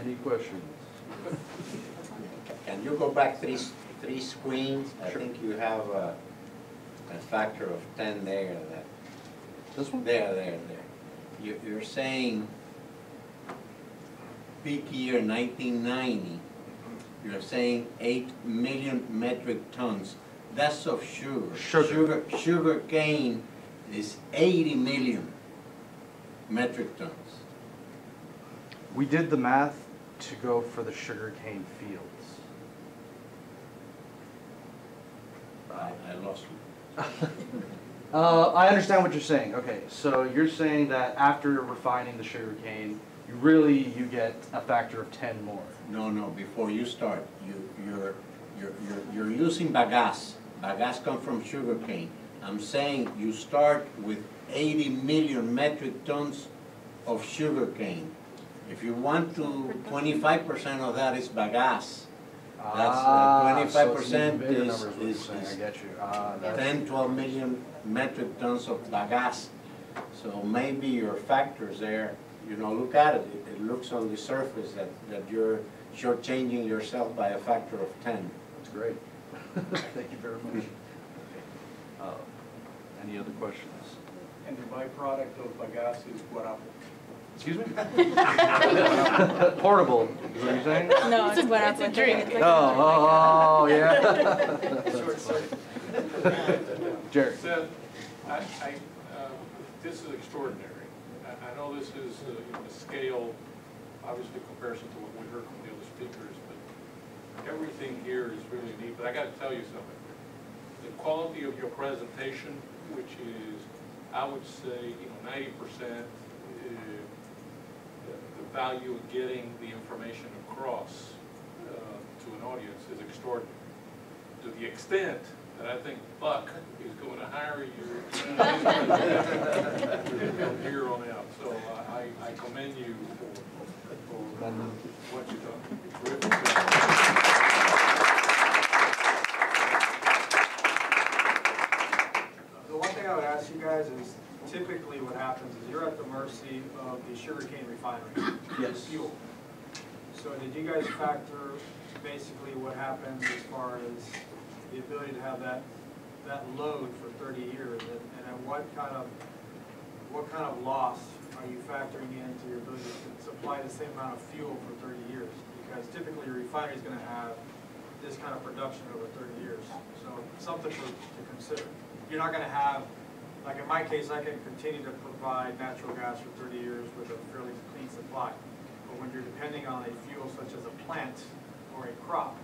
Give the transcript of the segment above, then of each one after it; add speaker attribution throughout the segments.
Speaker 1: Any questions?
Speaker 2: Can you go back three screens? I think you have a factor of 10 there.
Speaker 1: This one?
Speaker 2: There. You're saying peak year 1990. You're saying 8 million metric tons. That's of sugar. Sugar cane is 80 million metric tons.
Speaker 1: We did the math to go for the sugarcane fields.
Speaker 2: I lost you.
Speaker 1: I understand what you're saying. Okay, so you're saying that after refining the sugarcane, you get a factor of 10 more.
Speaker 2: No. Before you start, you're using bagasse. Bagasse comes from sugarcane. I'm saying you start with 80 million metric tons of sugarcane. If you want to, 25% of that is bagasse. That's 25% is
Speaker 1: I get you.
Speaker 2: 10, 12 million metric tons of bagasse. So maybe your factors there, look at it. It looks on the surface that you're shortchanging yourself by a factor of 10.
Speaker 1: That's great. Thank you very much. Any other questions?
Speaker 3: And the byproduct of bagasse is guarapo.
Speaker 1: Excuse me? Portable, is what you're saying?
Speaker 4: No, it's a drink.
Speaker 1: Oh, yeah. Jerry.
Speaker 3: So, this is extraordinary. I know this is a scale, obviously, comparison to what we heard from the other speakers, but everything here is really neat. But I got to tell you something. The quality of your presentation, which is, I would say, 90%, the value of getting the information across to an audience is extraordinary. To the extent that I think Buck is going to hire you from here on out. So I commend you for what you've done. Terrific.
Speaker 5: The one thing I would ask you guys is, typically what happens is you're at the mercy of the sugarcane refinery.
Speaker 1: Yes.
Speaker 5: Fuel. So did you guys factor basically what happens as far as the ability to have that load for 30 years, and then what kind of loss are you factoring into your ability to supply the same amount of fuel for 30 years? Because typically your refinery is going to have this kind of production over 30 years. So something to consider. You're not going to have, like in my case, I can continue to provide natural gas for 30 years with a fairly clean supply. But when you're depending on a fuel such as a plant or a crop,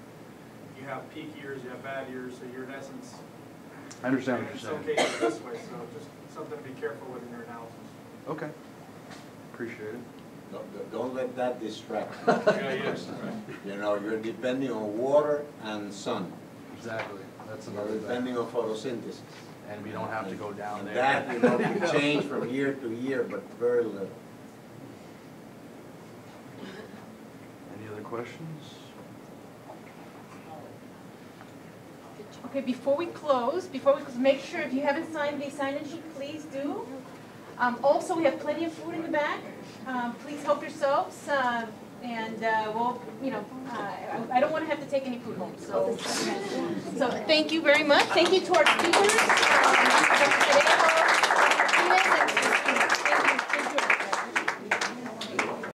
Speaker 5: you have peak years, you have bad years, so you're in essence,
Speaker 1: I understand what you're saying.
Speaker 5: in some cases this way, so just something to be careful with in your analysis.
Speaker 1: Okay. Appreciate it.
Speaker 2: Don't let that distract you.
Speaker 3: Yes.
Speaker 2: You're depending on water and sun.
Speaker 1: Exactly. That's
Speaker 2: You're
Speaker 1: another thing.
Speaker 2: depending on photosynthesis.
Speaker 1: And we don't have to go down
Speaker 2: And
Speaker 1: there.
Speaker 2: that, can change from year to year, but very little.
Speaker 1: Any other questions?
Speaker 4: Okay, before we close, make sure if you haven't signed the sign-in sheet, please do. Also, we have plenty of food in the back. Please help yourselves. And we'll, I don't want to have to take any food home. So thank you very much. Thank you to our speakers.